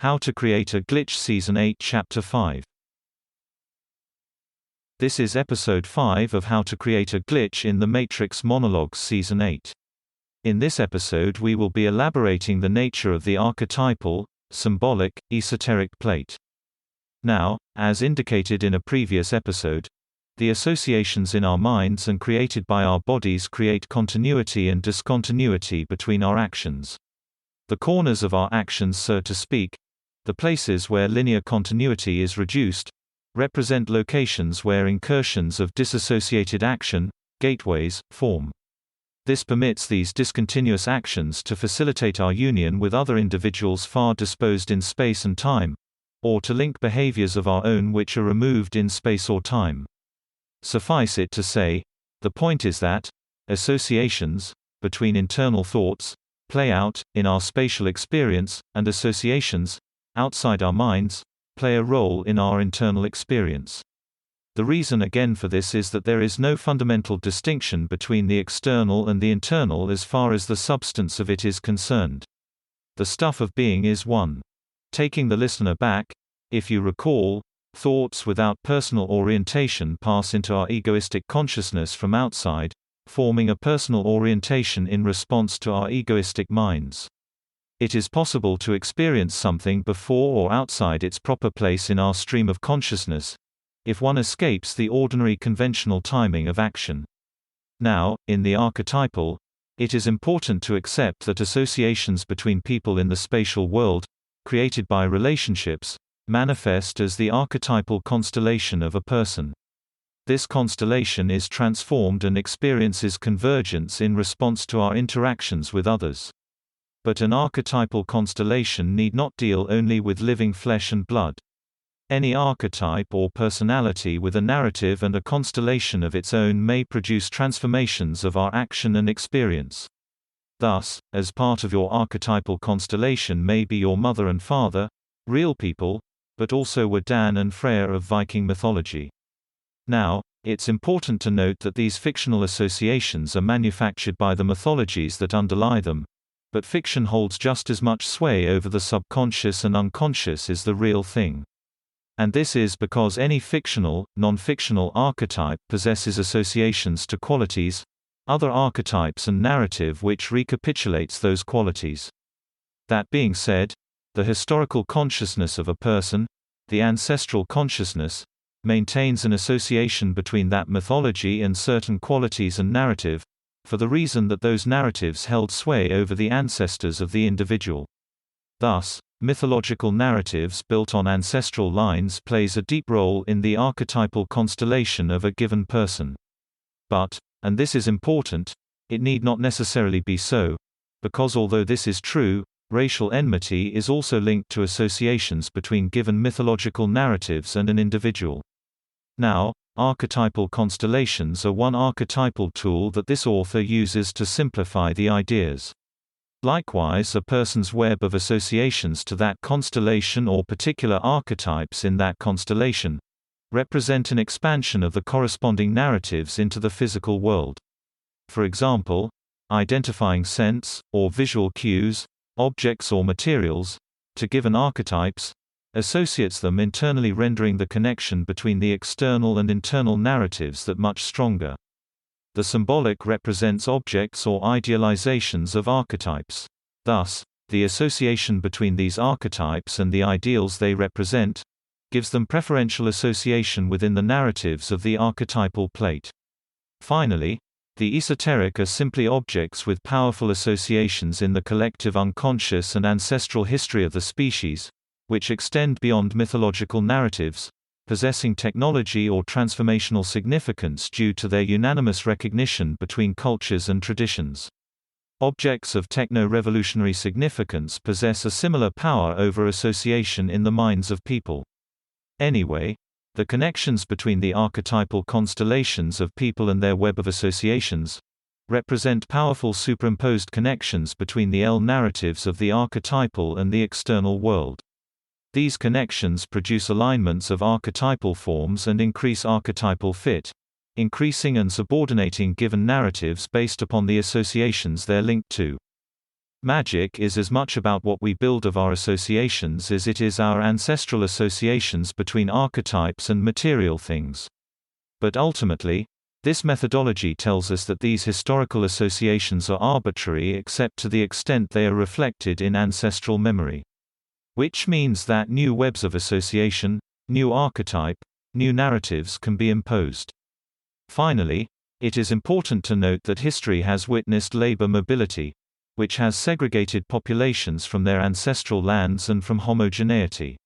How to Create a Glitch Season 8 Chapter 5. This is Episode 5 of How to Create a Glitch in the Matrix Monologues Season 8. In this episode we will be elaborating the nature of the archetypal, symbolic, esoteric plate. Now, as indicated in a previous episode, the associations in our minds and created by our bodies create continuity and discontinuity between our actions. The corners of our actions, so to speak, the places where linear continuity is reduced, represent locations where incursions of disassociated action, gateways, form. This permits these discontinuous actions to facilitate our union with other individuals far disposed in space and time, or to link behaviors of our own which are removed in space or time. Suffice it to say, the point is that associations between internal thoughts play out in our spatial experience, and associations outside our minds play a role in our internal experience. The reason again for this is that there is no fundamental distinction between the external and the internal as far as the substance of it is concerned. The stuff of being is one. Taking the listener back, if you recall, thoughts without personal orientation pass into our egoistic consciousness from outside, forming a personal orientation in response to our egoistic minds. It is possible to experience something before or outside its proper place in our stream of consciousness, if one escapes the ordinary conventional timing of action. Now, in the archetypal, it is important to accept that associations between people in the spatial world, created by relationships, manifest as the archetypal constellation of a person. This constellation is transformed and experiences convergence in response to our interactions with others. But an archetypal constellation need not deal only with living flesh and blood. Any archetype or personality with a narrative and a constellation of its own may produce transformations of our action and experience. Thus, as part of your archetypal constellation may be your mother and father, real people, but also were Dan and Freya of Viking mythology. Now, it's important to note that these fictional associations are manufactured by the mythologies that underlie them, but fiction holds just as much sway over the subconscious and unconscious as the real thing. And this is because any fictional, non-fictional archetype possesses associations to qualities, other archetypes and narrative which recapitulates those qualities. That being said, the historical consciousness of a person, the ancestral consciousness, maintains an association between that mythology and certain qualities and narrative, for the reason that those narratives held sway over the ancestors of the individual. Thus, mythological narratives built on ancestral lines plays a deep role in the archetypal constellation of a given person. But, and this is important, it need not necessarily be so, because although this is true, racial enmity is also linked to associations between given mythological narratives and an individual. Now, archetypal constellations are one archetypal tool that this author uses to simplify the ideas. Likewise, a person's web of associations to that constellation or particular archetypes in that constellation represent an expansion of the corresponding narratives into the physical world. For example, identifying sense, or visual cues, objects or materials, to given archetypes, associates them internally, rendering the connection between the external and internal narratives that much stronger. The symbolic represents objects or idealizations of archetypes. Thus, the association between these archetypes and the ideals they represent gives them preferential association within the narratives of the archetypal plate. Finally, the esoteric are simply objects with powerful associations in the collective unconscious and ancestral history of the species, which extend beyond mythological narratives, possessing technology or transformational significance due to their unanimous recognition between cultures and traditions. Objects of techno-revolutionary significance possess a similar power over association in the minds of people. Anyway, the connections between the archetypal constellations of people and their web of associations represent powerful superimposed connections between the narratives of the archetypal and the external world. These connections produce alignments of archetypal forms and increase archetypal fit, increasing and subordinating given narratives based upon the associations they're linked to. Magic is as much about what we build of our associations as it is our ancestral associations between archetypes and material things. But ultimately, this methodology tells us that these historical associations are arbitrary except to the extent they are reflected in ancestral memory. Which means that new webs of association, new archetype, new narratives can be imposed. Finally, it is important to note that history has witnessed labor mobility, which has segregated populations from their ancestral lands and from homogeneity.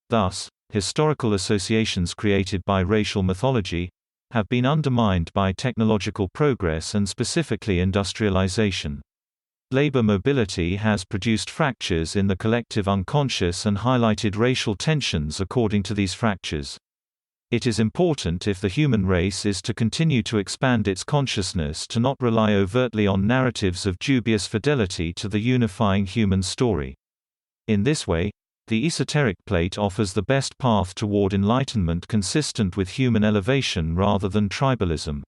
Thus, historical associations created by racial mythology have been undermined by technological progress and specifically industrialization. Labor mobility has produced fractures in the collective unconscious and highlighted racial tensions according to these fractures. It is important if the human race is to continue to expand its consciousness to not rely overtly on narratives of dubious fidelity to the unifying human story. In this way, the esoteric plate offers the best path toward enlightenment consistent with human elevation rather than tribalism.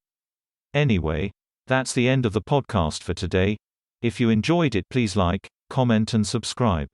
Anyway, that's the end of the podcast for today. If you enjoyed it, please like, comment and subscribe.